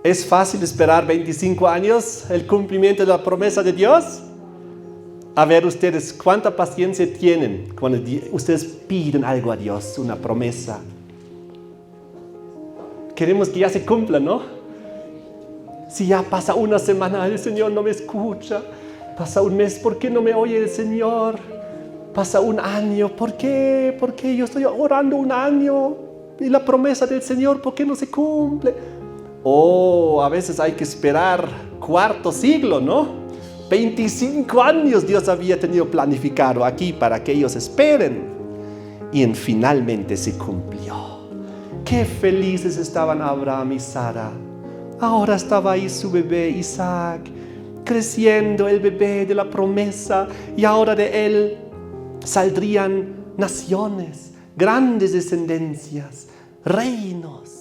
¿Es fácil esperar 25 años el cumplimiento de la promesa de Dios? A ver ustedes, ¿cuánta paciencia tienen cuando ustedes piden algo a Dios, una promesa? Queremos que ya se cumpla, ¿no? Si ya pasa una semana, el Señor no me escucha. Pasa un mes, ¿por qué no me oye el Señor? Pasa un año, ¿por qué? ¿Por qué yo estoy orando un año? Y la promesa del Señor, ¿por qué no se cumple? A veces hay que esperar cuarto siglo, ¿no? 25 años Dios había tenido planificado aquí para que ellos esperen. Y finalmente se cumplió. Qué felices estaban Abraham y Sara. Ahora estaba ahí su bebé Isaac, creciendo el bebé de la promesa. Y ahora de él saldrían naciones, grandes descendencias, reinos.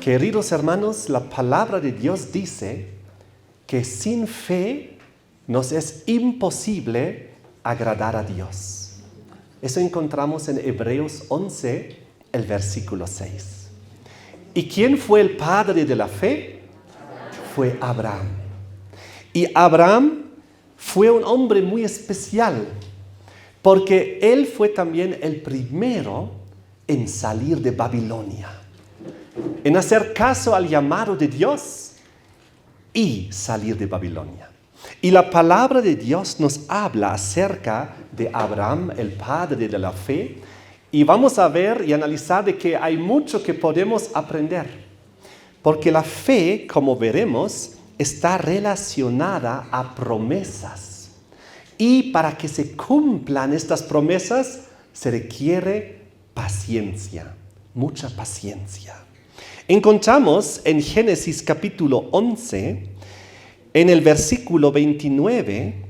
Queridos hermanos, la palabra de Dios dice que sin fe nos es imposible agradar a Dios. Eso encontramos en Hebreos 11, el versículo 6. ¿Y quién fue el padre de la fe? Fue Abraham. Y Abraham fue un hombre muy especial, porque él fue también el primero en salir de Babilonia, en hacer caso al llamado de Dios y salir de Babilonia. Y la palabra de Dios nos habla acerca de Abraham, el padre de la fe, y vamos a ver y analizar de que hay mucho que podemos aprender, porque la fe, como veremos, está relacionada a promesas, y para que se cumplan estas promesas se requiere paciencia, mucha paciencia. Encontramos en Génesis capítulo 11, en el versículo 29,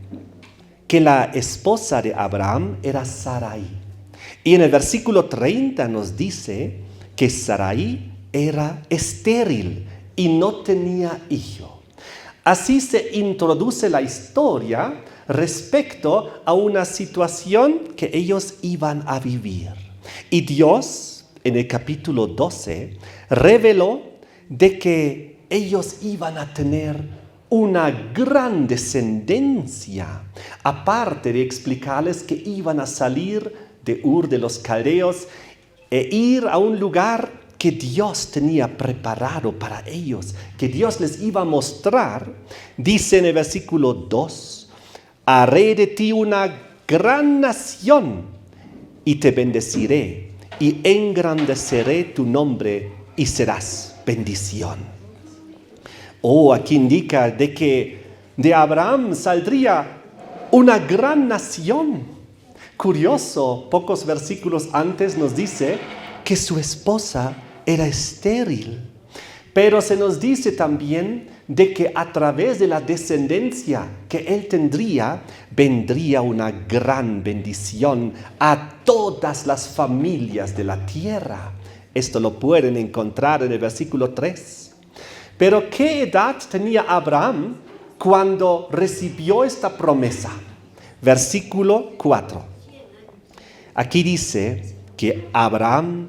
que la esposa de Abraham era Sarai. Y en el versículo 30 nos dice que Sarai era estéril y no tenía hijo. Así se introduce la historia respecto a una situación que ellos iban a vivir. Y Dios, en el capítulo 12, reveló de que ellos iban a tener una gran descendencia, aparte de explicarles que iban a salir de Ur de los Caldeos e ir a un lugar que Dios tenía preparado para ellos, que Dios les iba a mostrar. Dice en el versículo 2, haré de ti una gran nación y te bendeciré y engrandeceré tu nombre y serás bendición. Aquí indica de que de Abraham saldría una gran nación. Curioso, pocos versículos antes nos dice que su esposa era estéril. Pero se nos dice también de que a través de la descendencia que él tendría, vendría una gran bendición a todas las familias de la tierra. Esto lo pueden encontrar en el versículo 3. Pero ¿qué edad tenía Abraham cuando recibió esta promesa? Versículo 4. Aquí dice que Abraham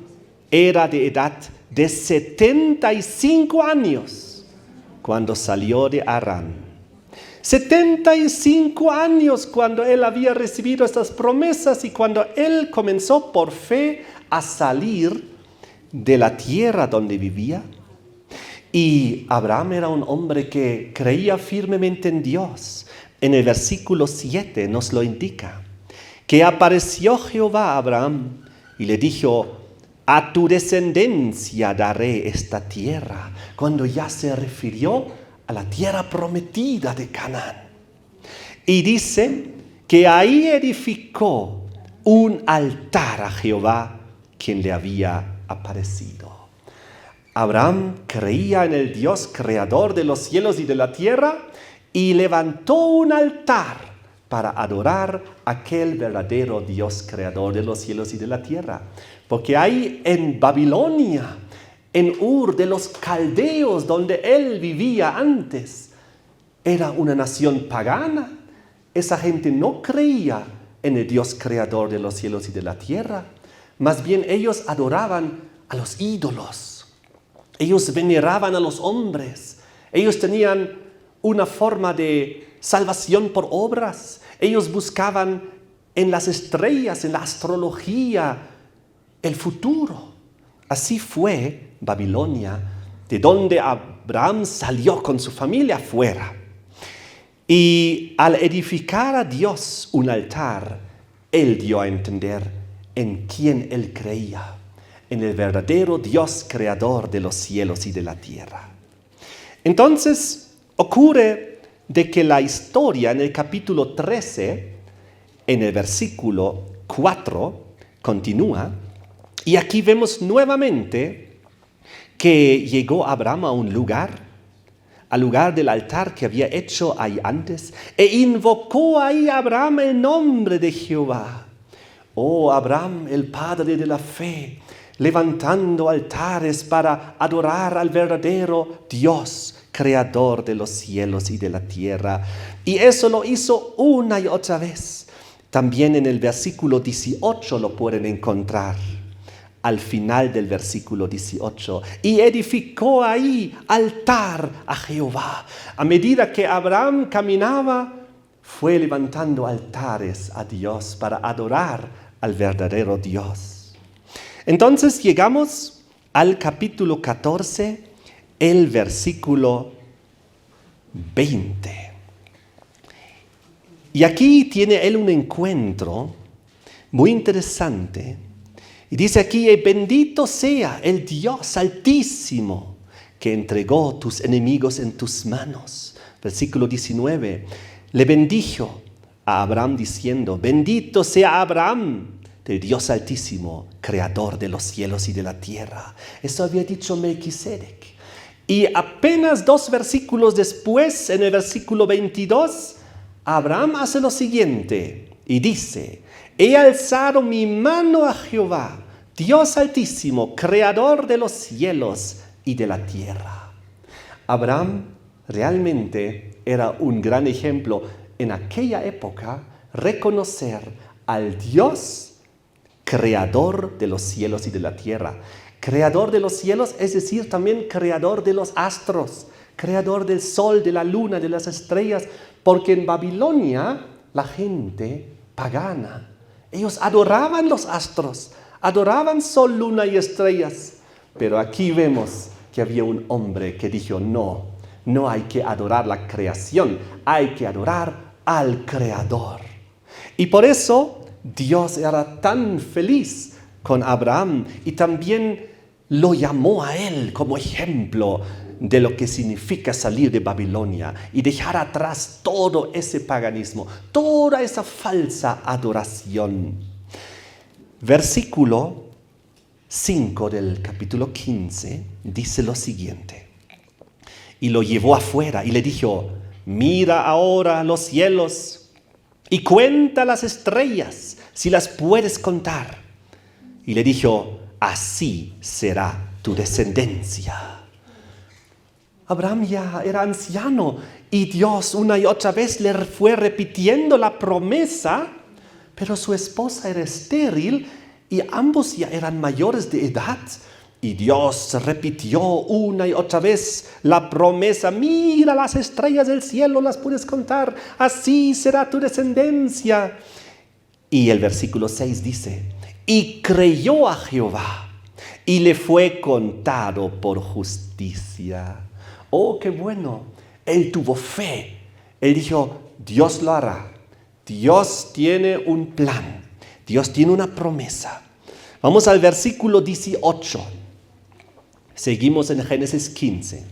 era de edad de 75 años cuando salió de Harán. 75 años cuando él había recibido estas promesas y cuando él comenzó por fe a salir de la tierra donde vivía. Y Abraham era un hombre que creía firmemente en Dios. En el versículo 7 nos lo indica, que apareció Jehová a Abraham y le dijo: a tu descendencia daré esta tierra, cuando ya se refirió a la tierra prometida de Canaán. Y dice que ahí edificó un altar a Jehová, quien le había aparecido. Abraham creía en el Dios creador de los cielos y de la tierra y levantó un altar para adorar a aquel verdadero Dios creador de los cielos y de la tierra. Porque ahí en Babilonia, en Ur de los Caldeos, donde él vivía antes, era una nación pagana. Esa gente no creía en el Dios creador de los cielos y de la tierra. Más bien ellos adoraban a los ídolos. Ellos veneraban a los hombres. Ellos tenían una forma de salvación por obras. Ellos buscaban en las estrellas, en la astrología, el futuro. Así fue Babilonia, de donde Abraham salió con su familia afuera. Y al edificar a Dios un altar, él dio a entender en quién él creía, en el verdadero Dios creador de los cielos y de la tierra. Entonces ocurre de que la historia en el capítulo 13, en el versículo 4, continúa, y aquí vemos nuevamente que llegó Abraham a un lugar, al lugar del altar que había hecho ahí antes, e invocó ahí a Abraham el nombre de Jehová. Oh, Abraham, el padre de la fe, levantando altares para adorar al verdadero Dios, creador de los cielos y de la tierra. Y eso lo hizo una y otra vez. También en el versículo 18 lo pueden encontrar. Al final del versículo 18, y edificó ahí altar a Jehová. A medida que Abraham caminaba, fue levantando altares a Dios para adorar al verdadero Dios. Entonces llegamos al capítulo 14, el versículo 20. Y aquí tiene él un encuentro muy interesante. Y dice aquí, bendito sea el Dios altísimo que entregó tus enemigos en tus manos. Versículo 19, le bendijo a Abraham diciendo, bendito sea Abraham del Dios altísimo, creador de los cielos y de la tierra. Eso había dicho Melquisedec. Y apenas 2 versículos después, en el versículo 22, Abraham hace lo siguiente y dice, he alzado mi mano a Jehová, Dios altísimo, creador de los cielos y de la tierra. Abraham realmente era un gran ejemplo en aquella época, reconocer al Dios creador de los cielos y de la tierra. Creador de los cielos, es decir, también creador de los astros, creador del sol, de la luna, de las estrellas, porque en Babilonia la gente pagana, ellos adoraban los astros, adoraban sol, luna y estrellas. Pero aquí vemos que había un hombre que dijo, no hay que adorar la creación, hay que adorar al Creador. Y por eso Dios era tan feliz con Abraham y también lo llamó a él como ejemplo de lo que significa salir de Babilonia y dejar atrás todo ese paganismo, toda esa falsa adoración. Versículo 5 del capítulo 15 dice lo siguiente. Y lo llevó afuera y le dijo, mira ahora los cielos y cuenta las estrellas, si las puedes contar. Y le dijo, así será tu descendencia. Abraham ya era anciano y Dios una y otra vez le fue repitiendo la promesa, pero su esposa era estéril y ambos ya eran mayores de edad. Y Dios repitió una y otra vez la promesa, mira las estrellas del cielo, las puedes contar, así será tu descendencia. Y el versículo 6 dice, y creyó a Jehová y le fue contado por justicia. Oh, qué bueno, él tuvo fe, él dijo, Dios lo hará, Dios tiene un plan. Dios tiene una promesa. Vamos al versículo 18. Seguimos en Génesis 15.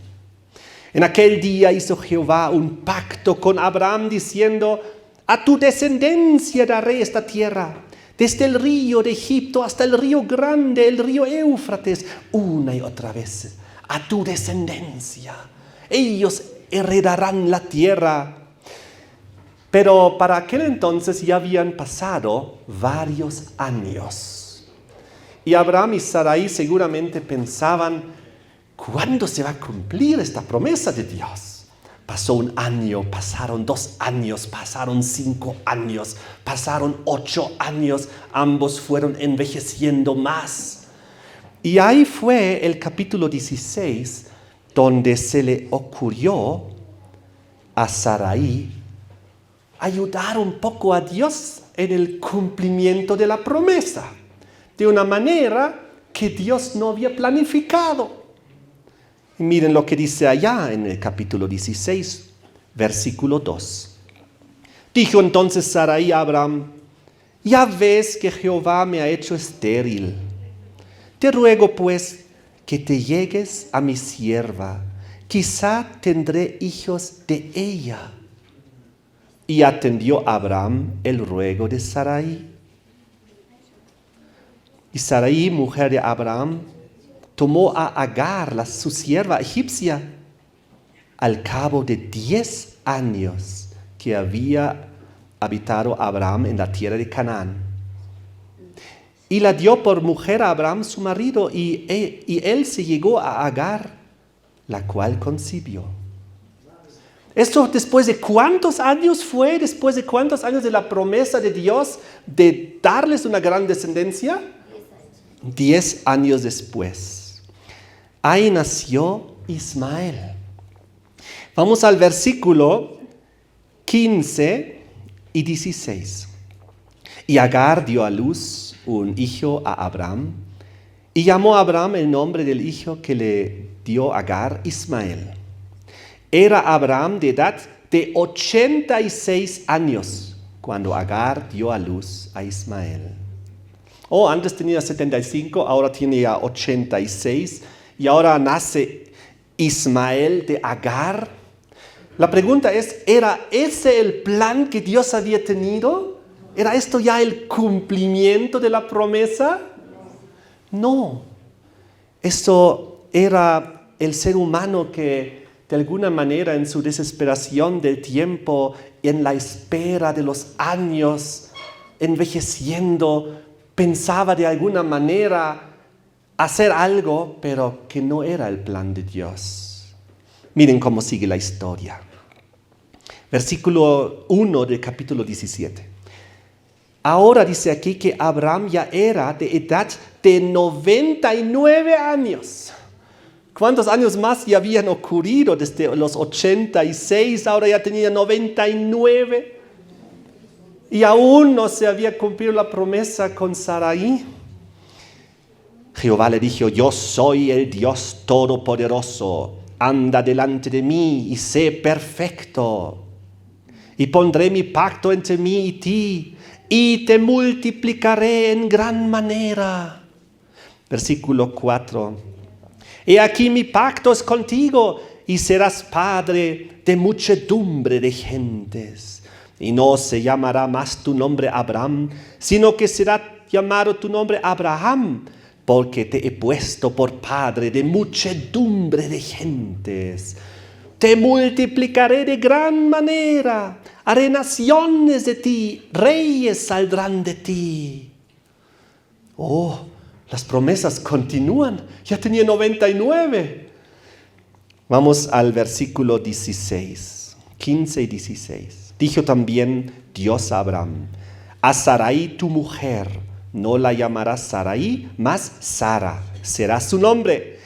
En aquel día hizo Jehová un pacto con Abraham diciendo, a tu descendencia daré esta tierra, desde el río de Egipto hasta el río grande, el río Éufrates, una y otra vez, a tu descendencia. Ellos heredarán la tierra. Pero para aquel entonces ya habían pasado varios años. Y Abraham y Sarai seguramente pensaban, ¿cuándo se va a cumplir esta promesa de Dios? Pasó un año, pasaron 2 años, pasaron 5 años, pasaron 8 años. Ambos fueron envejeciendo más. Y ahí fue el capítulo 16, donde se le ocurrió a Sarai ayudar un poco a Dios en el cumplimiento de la promesa, de una manera que Dios no había planificado. Y miren lo que dice allá en el capítulo 16, versículo 2. Dijo entonces Sarai a Abraham: ya ves que Jehová me ha hecho estéril. Te ruego pues que te llegues a mi sierva, quizá tendré hijos de ella. Y atendió Abraham el ruego de Sarai. Y Sarai, mujer de Abraham, tomó a Agar, su sierva egipcia, al cabo de 10 años que había habitado Abraham en la tierra de Canaán. Y la dio por mujer a Abraham su marido, y él se llegó a Agar, la cual concibió. ¿Esto después de cuántos años fue? ¿Después de cuántos años de la promesa de Dios de darles una gran descendencia? 10 años después. Ahí nació Ismael. Vamos al versículo 15 y 16. Y Agar dio a luz un hijo a Abraham, y llamó a Abraham el nombre del hijo que le dio Agar, Ismael. Era Abraham de edad de 86 años cuando Agar dio a luz a Ismael. Antes tenía 75, ahora tiene ya 86, y ahora nace Ismael de Agar. La pregunta es, ¿era ese el plan que Dios había tenido? ¿Era esto ya el cumplimiento de la promesa? No. Esto era el ser humano que de alguna manera en su desesperación del tiempo, en la espera de los años, envejeciendo, pensaba de alguna manera hacer algo, pero que no era el plan de Dios. Miren cómo sigue la historia. Versículo 1 del capítulo 17. Ahora dice aquí que Abraham ya era de edad de 99 años. ¿Cuántos años más ya habían ocurrido desde los 86? Ahora ya tenía 99. Y aún no se había cumplido la promesa con Sarai. Jehová le dijo: yo soy el Dios Todopoderoso. Anda delante de mí y sé perfecto. Y pondré mi pacto entre mí y ti, y te multiplicaré en gran manera. Versículo 4. He aquí mi pacto es contigo, y serás padre de muchedumbre de gentes. Y no se llamará más tu nombre Abraham, sino que será llamado tu nombre Abraham, porque te he puesto por padre de muchedumbre de gentes. Te multiplicaré de gran manera, haré naciones de ti, reyes saldrán de ti. Las promesas continúan. Ya tenía 99. Vamos al versículo 16, 15 y 16. Dijo también Dios a Abraham: a Sarai tu mujer no la llamarás Sarai, mas Sara será su nombre.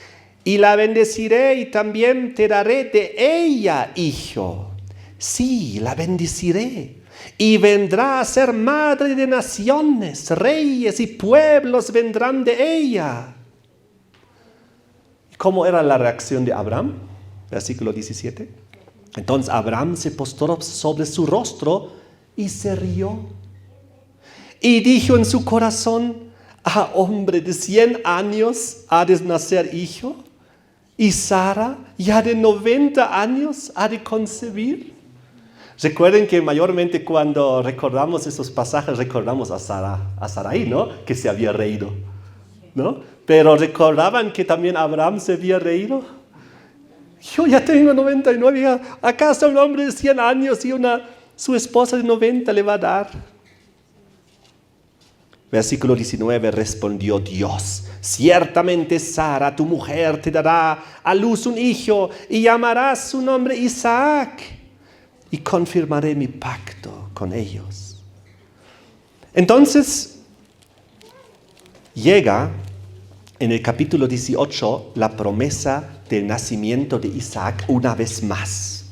Y la bendeciré y también te daré de ella hijo. Sí, la bendeciré. Y vendrá a ser madre de naciones, reyes y pueblos vendrán de ella. ¿Cómo era la reacción de Abraham? Versículo 17. Entonces Abraham se postró sobre su rostro y se rió. Y dijo en su corazón: ¿a hombre de 100 años ha de nacer hijo? ¿Y Sara, ya de 90 años, ha de concebir? Recuerden que mayormente cuando recordamos esos pasajes, recordamos a Sarai, ¿no? Que se había reído, ¿no? Pero ¿recordaban que también Abraham se había reído? Yo ya tengo 99, ¿acaso un hombre de 100 años y su esposa de 90 le va a dar? Versículo 19, respondió Dios: ciertamente Sara, tu mujer, te dará a luz un hijo y llamarás su nombre Isaac, y confirmaré mi pacto con ellos. Entonces, llega en el capítulo 18 la promesa del nacimiento de Isaac una vez más.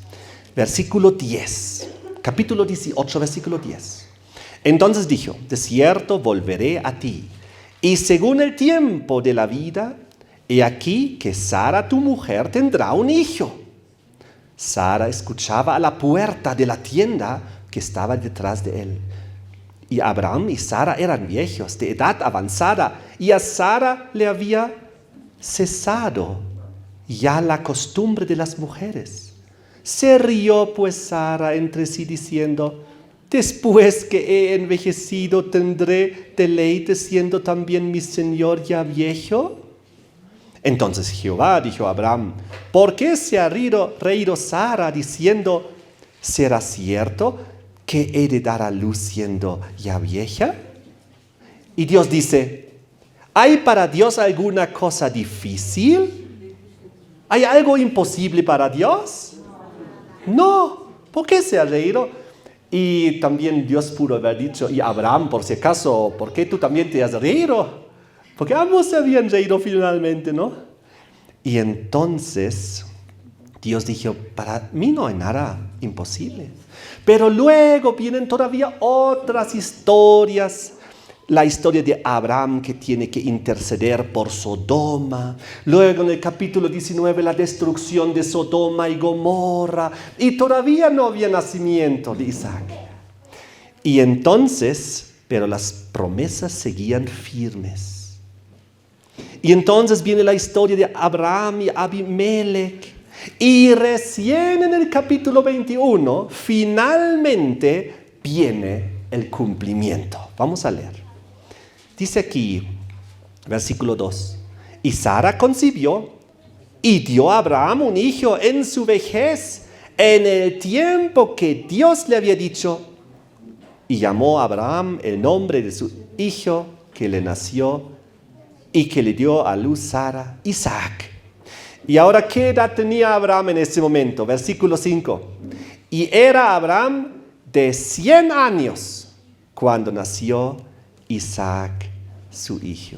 Versículo 10, capítulo 18, versículo 10. Entonces dijo: de cierto volveré a ti, y según el tiempo de la vida, he aquí que Sara tu mujer tendrá un hijo. Sara escuchaba a la puerta de la tienda que estaba detrás de él. Y Abraham y Sara eran viejos, de edad avanzada, y a Sara le había cesado ya la costumbre de las mujeres. Se rió pues Sara entre sí diciendo: después que he envejecido, ¿tendré deleite siendo también mi señor ya viejo? Entonces Jehová dijo a Abraham: ¿por qué se ha reído Sara diciendo: ¿será cierto que he de dar a luz siendo ya vieja? Y Dios dice: ¿hay para Dios alguna cosa difícil? ¿Hay algo imposible para Dios? No. ¿Por qué se ha reído? Y también Dios pudo haber dicho: y Abraham, por si acaso, ¿por qué tú también te has reído? Porque ambos se habían reído finalmente, ¿no? Y entonces Dios dijo: para mí no hay nada imposible. Pero luego vienen todavía otras historias. La historia de Abraham, que tiene que interceder por Sodoma. Luego en el capítulo 19 la destrucción de Sodoma y Gomorra. Y todavía no había nacimiento de Isaac. Y entonces, pero las promesas seguían firmes. Y entonces viene la historia de Abraham y Abimelech. Y recién en el capítulo 21, finalmente viene el cumplimiento. Vamos a leer. Dice aquí, versículo 2. Y Sara concibió y dio a Abraham un hijo en su vejez, en el tiempo que Dios le había dicho. Y llamó a Abraham el nombre de su hijo que le nació y que le dio a luz Sara, Isaac. Y ahora, ¿qué edad tenía Abraham en ese momento? Versículo 5. Y era Abraham de 100 años cuando nació Isaac, su hijo.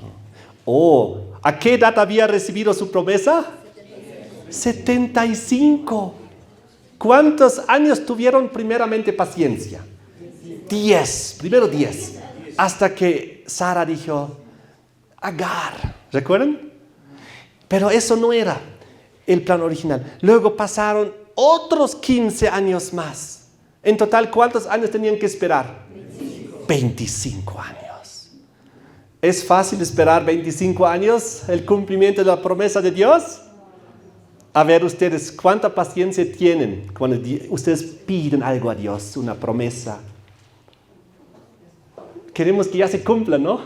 Oh, ¿a qué edad había recibido su promesa? 75. ¿Cuántos años tuvieron primeramente paciencia? 10, primero 10. Hasta que Sara dijo: Agar, ¿recuerdan? Pero eso no era el plan original. Luego pasaron otros 15 años más. En total, ¿cuántos años tenían que esperar? 25 años. ¿Es fácil esperar 25 años el cumplimiento de la promesa de Dios? A ver ustedes, ¿cuánta paciencia tienen cuando ustedes piden algo a Dios, una promesa? Queremos que ya se cumpla, ¿no?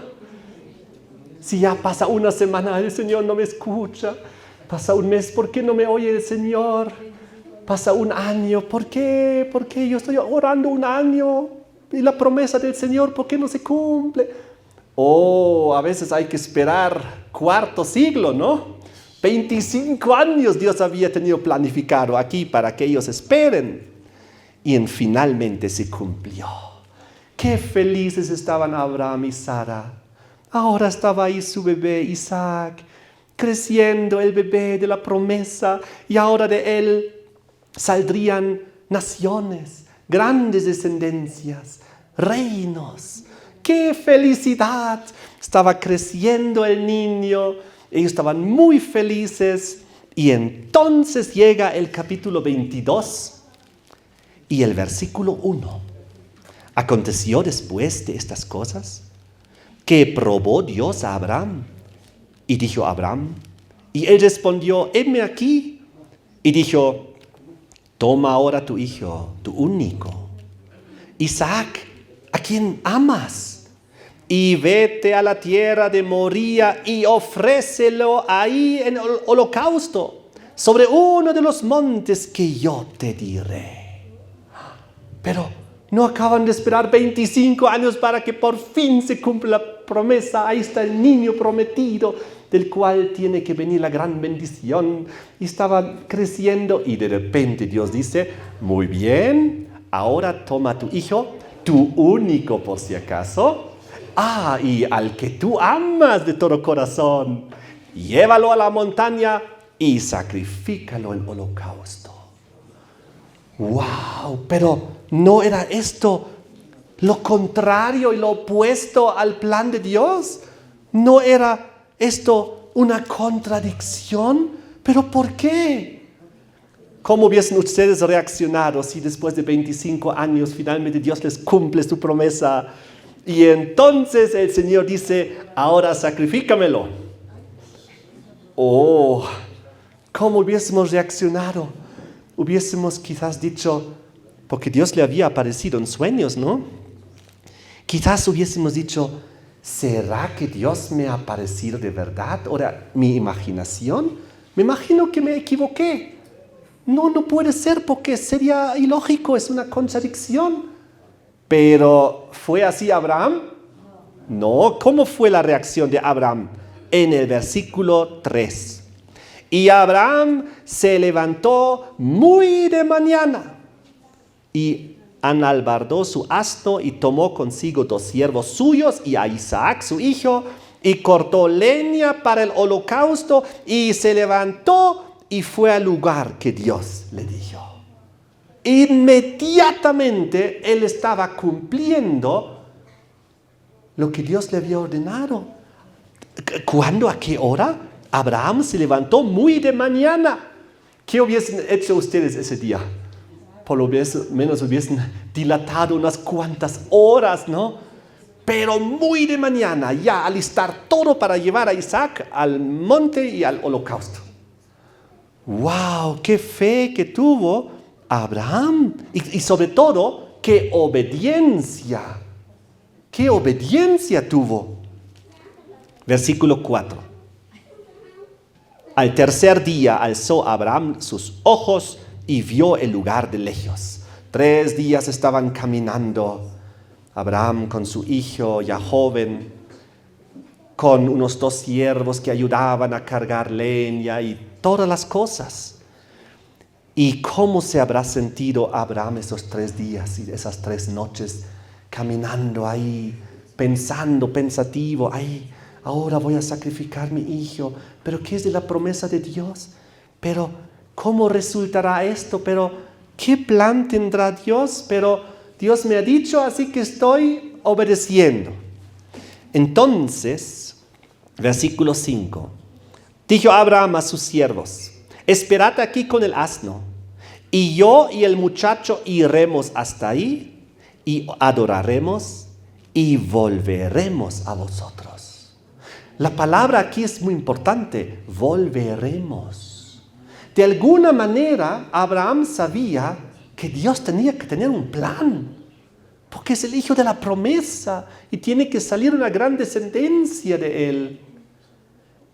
Si ya pasa una semana, el Señor no me escucha. Pasa un mes, ¿por qué no me oye el Señor? Pasa un año, ¿por qué? ¿Por qué yo estoy orando un año? Y la promesa del Señor, ¿por qué no se cumple? Oh, a veces hay que esperar cuarto siglo, ¿no? 25 años Dios había tenido planificado aquí para que ellos esperen. Y finalmente se cumplió. Qué felices estaban Abraham y Sara. Ahora estaba ahí su bebé Isaac, creciendo, el bebé de la promesa, y ahora de él saldrían naciones, grandes descendencias, reinos. ¡Qué felicidad! Estaba creciendo el niño, ellos estaban muy felices, y entonces llega el capítulo 22 y el versículo 1. Aconteció después de estas cosas que probó Dios a Abraham. Y dijo a Abraham, y él respondió: heme aquí. Y dijo: toma ahora tu hijo, tu único, Isaac, a quien amas, y vete a la tierra de Moría y ofrécelo ahí en el holocausto, sobre uno de los montes que yo te diré. Pero no acaban de esperar 25 años para que por fin se cumpla la promesa, ahí está el niño prometido, del cual tiene que venir la gran bendición. Y estaba creciendo y de repente Dios dice, muy bien, ahora toma a tu hijo, tu único por si acaso, y al que tú amas de todo corazón, llévalo a la montaña y sacrifícalo en holocausto. ¡Wow! Pero ¿no era esto lo contrario y lo opuesto al plan de Dios? ¿No era esto una contradicción? ¿Pero por qué? ¿Cómo hubiesen ustedes reaccionado si después de 25 años finalmente Dios les cumple su promesa? Y entonces el Señor dice, ahora sacrifícamelo. ¿Cómo hubiésemos reaccionado? Hubiésemos quizás dicho, porque Dios le había aparecido en sueños, ¿no? Quizás hubiésemos dicho, ¿será que Dios me ha aparecido de verdad? ¿Ahora mi imaginación? Me imagino que me equivoqué. No puede ser porque sería ilógico, es una contradicción. Pero ¿fue así Abraham? No. ¿Cómo fue la reacción de Abraham? En el versículo 3. Y Abraham se levantó muy de mañana y enalbardó su asno y tomó consigo 2 siervos suyos y a Isaac su hijo y cortó leña para el holocausto y se levantó y fue al lugar que Dios le dijo. Inmediatamente él estaba cumpliendo lo que Dios le había ordenado. ¿Cuándo? ¿A qué hora? Abraham se levantó muy de mañana. ¿Qué hubiesen hecho ustedes ese día? Por lo menos hubiesen dilatado unas cuantas horas, ¿no? Pero muy de mañana, ya alistar todo para llevar a Isaac al monte y al holocausto. ¡Wow! ¡Qué fe que tuvo Abraham! Y sobre todo, ¡qué obediencia! ¡Qué obediencia tuvo! Versículo 4. Al tercer día alzó Abraham sus ojos y vio el lugar de lejos. 3 días estaban caminando. Abraham con su hijo ya joven, con unos 2 siervos que ayudaban a cargar leña y todas las cosas. ¿Y cómo se habrá sentido Abraham esos 3 días y esas 3 noches caminando ahí, pensativo, ahora voy a sacrificar mi hijo, pero ¿qué es de la promesa de Dios? Pero ¿cómo resultará esto? Pero ¿qué plan tendrá Dios? Pero Dios me ha dicho, así que estoy obedeciendo. Entonces, versículo 5, dijo Abraham a sus siervos, esperad aquí con el asno, y yo y el muchacho iremos hasta ahí, y adoraremos, y volveremos a vosotros. La palabra aquí es muy importante, volveremos. De alguna manera, Abraham sabía que Dios tenía que tener un plan, porque es el hijo de la promesa y tiene que salir una gran descendencia de él.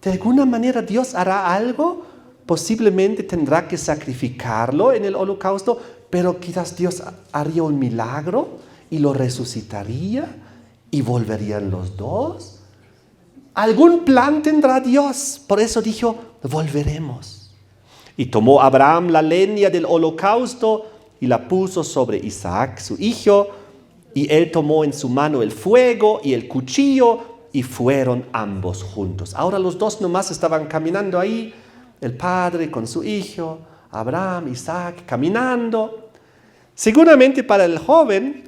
De alguna manera Dios hará algo, posiblemente tendrá que sacrificarlo en el holocausto, pero quizás Dios haría un milagro y lo resucitaría y volverían los 2. Algún plan tendrá Dios, por eso dijo, volveremos. Y tomó Abraham la leña del holocausto y la puso sobre Isaac, su hijo, y él tomó en su mano el fuego y el cuchillo, y fueron ambos juntos. Ahora los 2 nomás estaban caminando ahí, el padre con su hijo, Abraham, Isaac, caminando. Seguramente para el joven,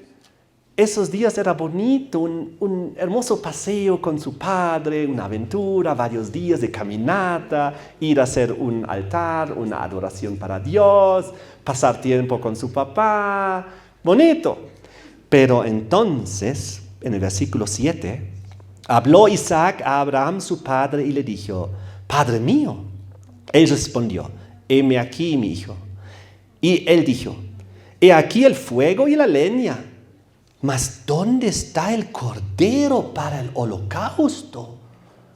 esos días era bonito, un hermoso paseo con su padre, una aventura, varios días de caminata, ir a hacer un altar, una adoración para Dios, pasar tiempo con su papá, bonito. Pero entonces, en el versículo 7, habló Isaac a Abraham su padre y le dijo, Padre mío. Él respondió, heme aquí mi hijo. Y él dijo, he aquí el fuego y la leña, mas ¿dónde está el cordero para el holocausto?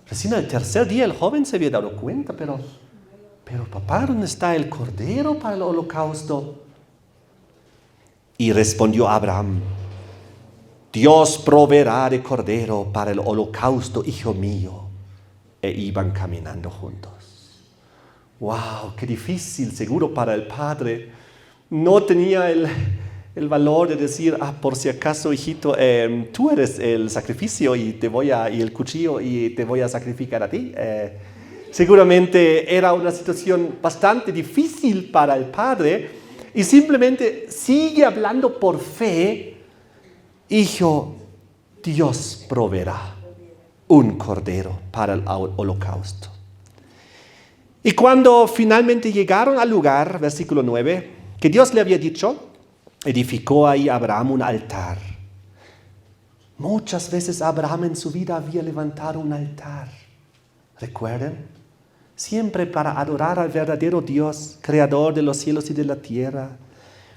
Recién al tercer día el joven se había dado cuenta, pero papá, ¿dónde está el cordero para el holocausto? Y respondió Abraham, Dios proveerá de cordero para el holocausto, hijo mío. E iban caminando juntos. ¡Wow! ¡Qué difícil! Seguro para el padre. No tenía el valor de decir, por si acaso, hijito, tú eres el sacrificio y el cuchillo y te voy a sacrificar a ti. Seguramente era una situación bastante difícil para el padre y simplemente sigue hablando por fe. Hijo, Dios proveerá un cordero para el holocausto. Y cuando finalmente llegaron al lugar, versículo 9, que Dios le había dicho, edificó ahí Abraham un altar. Muchas veces Abraham en su vida había levantado un altar. ¿Recuerdan? Siempre para adorar al verdadero Dios, creador de los cielos y de la tierra.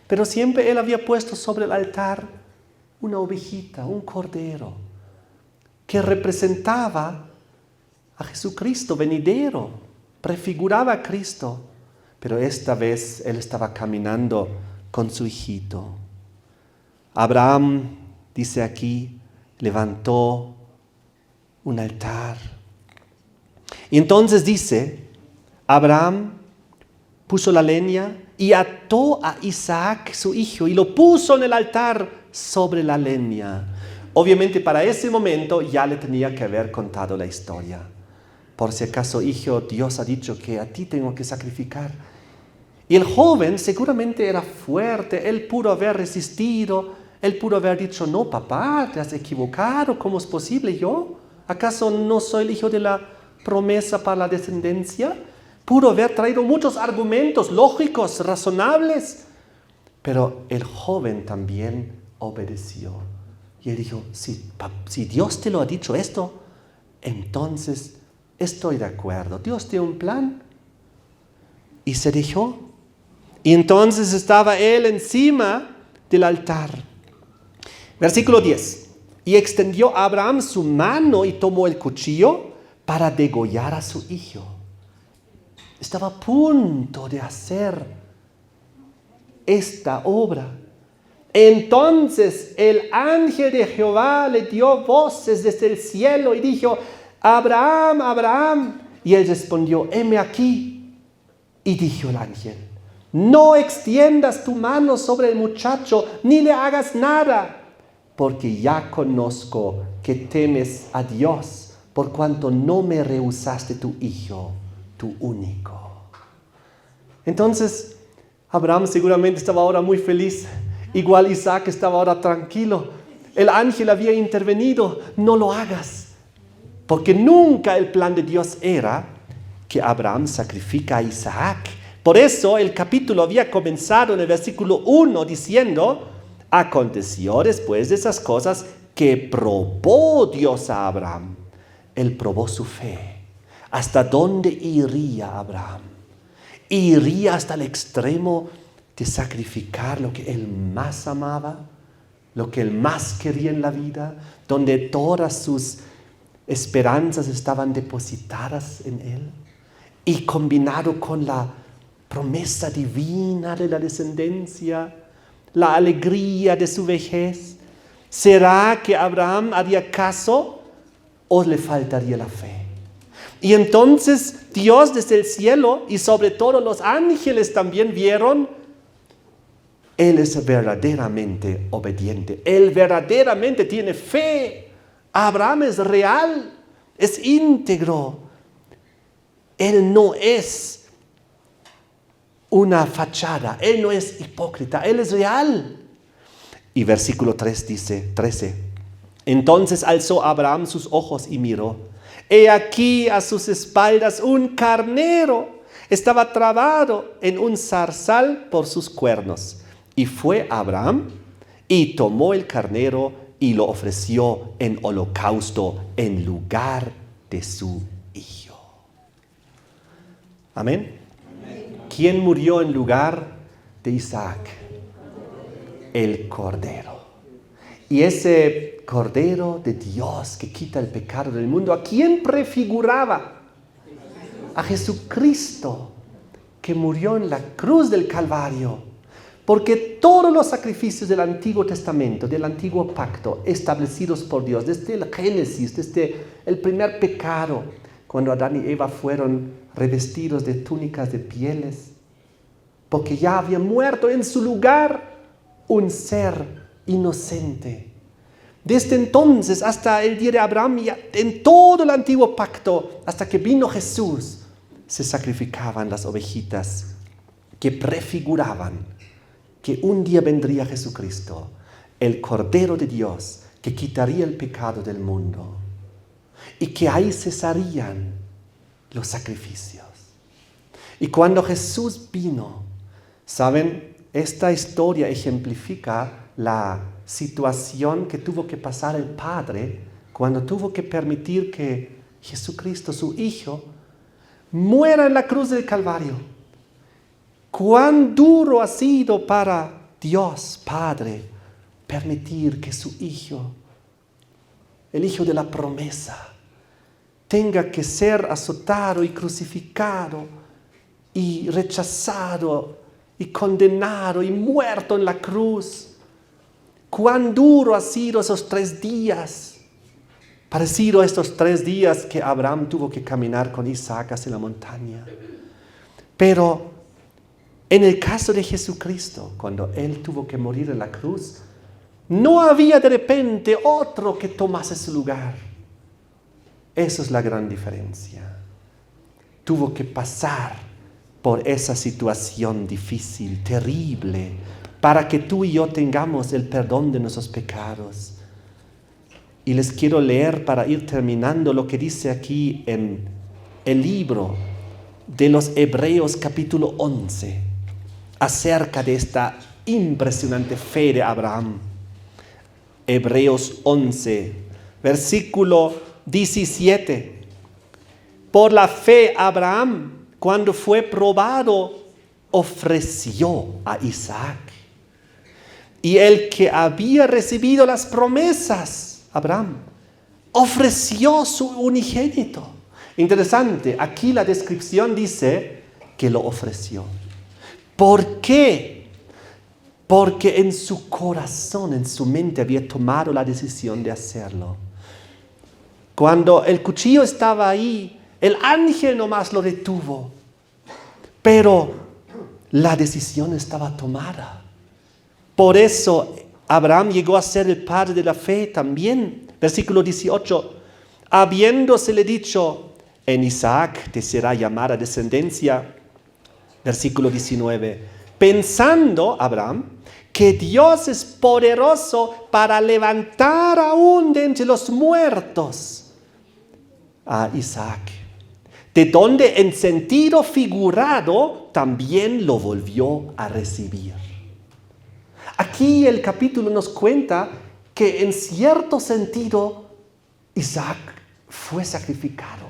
Pero siempre él había puesto sobre el altar una ovejita, un cordero, que representaba a Jesucristo venidero, prefiguraba a Cristo. Pero esta vez él estaba caminando con su hijito. Abraham, dice aquí, levantó un altar. Y entonces dice, Abraham puso la leña y ató a Isaac, su hijo, y lo puso en el altar sobre la leña. Obviamente para ese momento ya le tenía que haber contado la historia. Por si acaso, hijo, Dios ha dicho que a ti tengo que sacrificar. Y el joven seguramente era fuerte, él pudo haber resistido, él pudo haber dicho, no papá, te has equivocado, ¿cómo es posible yo? ¿Acaso no soy el hijo de la promesa para la descendencia? Pudo haber traído muchos argumentos lógicos, razonables, pero el joven también obedeció. Y él dijo, si Dios te lo ha dicho esto, entonces estoy de acuerdo. Dios tiene un plan. Y se dejó. Y entonces estaba él encima del altar. Versículo 10. Y extendió Abraham su mano y tomó el cuchillo para degollar a su hijo. Estaba a punto de hacer esta obra. Entonces el ángel de Jehová le dio voces desde el cielo y dijo, Abraham, Abraham. Y él respondió, heme aquí. Y dijo el ángel, no extiendas tu mano sobre el muchacho, ni le hagas nada, porque ya conozco que temes a Dios, por cuanto no me rehusaste tu hijo, tu único. Entonces, Abraham seguramente estaba ahora muy feliz. Igual Isaac estaba ahora tranquilo. El ángel había intervenido, no lo hagas. Porque nunca el plan de Dios era que Abraham sacrifica a Isaac. Por eso el capítulo había comenzado en el versículo 1 diciendo, aconteció después de esas cosas que probó Dios a Abraham. Él probó su fe. ¿Hasta dónde iría Abraham? Iría hasta el extremo de sacrificar lo que él más amaba, lo que él más quería en la vida, donde todas sus esperanzas estaban depositadas en él, y combinado con la promesa divina de la descendencia, la alegría de su vejez. ¿Será que Abraham haría caso o le faltaría la fe? Y entonces Dios desde el cielo y sobre todo los ángeles también vieron, él es verdaderamente obediente, él verdaderamente tiene fe. Abraham es real, es íntegro. Él no es una fachada, él no es hipócrita, él es real. Y versículo 13. Entonces alzó Abraham sus ojos y miró. He aquí a sus espaldas un carnero. Estaba trabado en un zarzal por sus cuernos. Y fue Abraham y tomó el carnero y lo ofreció en holocausto en lugar de su hijo. Amén. ¿Quién murió en lugar de Isaac? El cordero. Y ese cordero de Dios que quita el pecado del mundo, ¿a quién prefiguraba? A Jesucristo, que murió en la cruz del Calvario Porque todos los sacrificios del Antiguo Testamento, del Antiguo Pacto, establecidos por Dios, desde el Génesis, desde el primer pecado, cuando Adán y Eva fueron revestidos de túnicas de pieles, porque ya había muerto en su lugar un ser inocente. Desde entonces hasta el día de Abraham, en todo el Antiguo Pacto, hasta que vino Jesús, se sacrificaban las ovejitas que prefiguraban que un día vendría Jesucristo, el Cordero de Dios, que quitaría el pecado del mundo, y que ahí cesarían los sacrificios. Y cuando Jesús vino, ¿saben? Esta historia ejemplifica la situación que tuvo que pasar el Padre cuando tuvo que permitir que Jesucristo, su Hijo, muera en la cruz del Calvario. Cuán duro ha sido para Dios Padre permitir que su Hijo, el Hijo de la promesa, tenga que ser azotado y crucificado y rechazado y condenado y muerto en la cruz. Cuán duro ha sido esos 3 días, parecido a estos 3 días que Abraham tuvo que caminar con Isaac hacia la montaña. Pero en el caso de Jesucristo, cuando Él tuvo que morir en la cruz, no había de repente otro que tomase su lugar. Esa es la gran diferencia. Tuvo que pasar por esa situación difícil, terrible, para que tú y yo tengamos el perdón de nuestros pecados. Y les quiero leer para ir terminando lo que dice aquí en el libro de los Hebreos capítulo 11, acerca de esta impresionante fe de Abraham. Hebreos 11, versículo 17. Por la fe Abraham, cuando fue probado, ofreció a Isaac. Y el que había recibido las promesas, Abraham, ofreció su unigénito. Interesante, aquí la descripción dice que lo ofreció. ¿Por qué? Porque en su corazón, en su mente había tomado la decisión de hacerlo. Cuando el cuchillo estaba ahí, el ángel nomás lo detuvo. Pero la decisión estaba tomada. Por eso Abraham llegó a ser el padre de la fe también. Versículo 18. Habiéndosele dicho, en Isaac te será llamada descendencia. Versículo 19. Pensando, Abraham, que Dios es poderoso para levantar aún de entre los muertos a Isaac, de donde en sentido figurado también lo volvió a recibir. Aquí el capítulo nos cuenta que en cierto sentido Isaac fue sacrificado,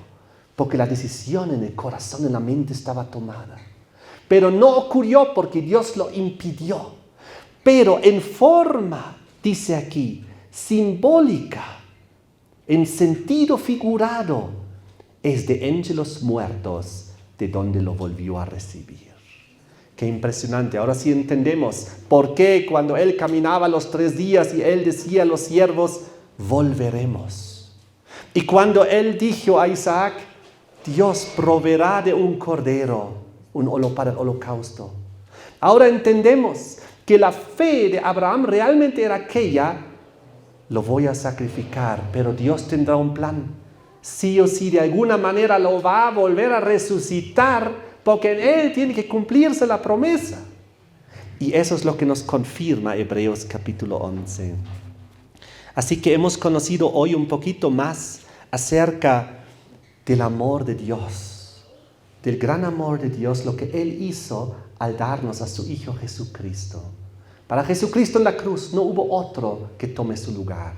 porque la decisión en el corazón, en la mente estaba tomada. Pero no ocurrió porque Dios lo impidió. Pero en forma, dice aquí, simbólica, en sentido figurado, es de entre los muertos de donde lo volvió a recibir. Qué impresionante. Ahora sí entendemos por qué cuando Él caminaba los 3 días y Él decía a los siervos, volveremos. Y cuando Él dijo a Isaac, Dios proveerá de un cordero, para el holocausto. Ahora entendemos que la fe de Abraham realmente era aquella, lo voy a sacrificar, pero Dios tendrá un plan. Sí o sí, de alguna manera lo va a volver a resucitar, porque en Él tiene que cumplirse la promesa. Y eso es lo que nos confirma Hebreos capítulo 11. Así que hemos conocido hoy un poquito más acerca del amor de Dios, del gran amor de Dios, lo que Él hizo al darnos a su Hijo Jesucristo. Para Jesucristo en la cruz no hubo otro que tome su lugar.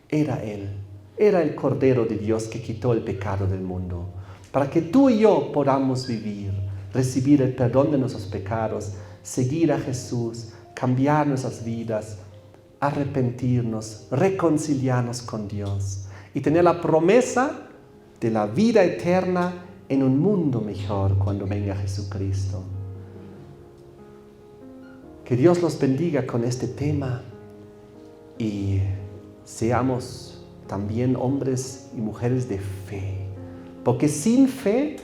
Era Él, era el Cordero de Dios que quitó el pecado del mundo. Para que tú y yo podamos vivir, recibir el perdón de nuestros pecados, seguir a Jesús, cambiar nuestras vidas, arrepentirnos, reconciliarnos con Dios y tener la promesa de la vida eterna en un mundo mejor cuando venga Jesucristo. Que Dios los bendiga con este tema y seamos también hombres y mujeres de fe, porque sin fe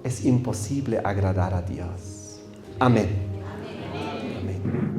es imposible agradar a Dios. Amén. Amén.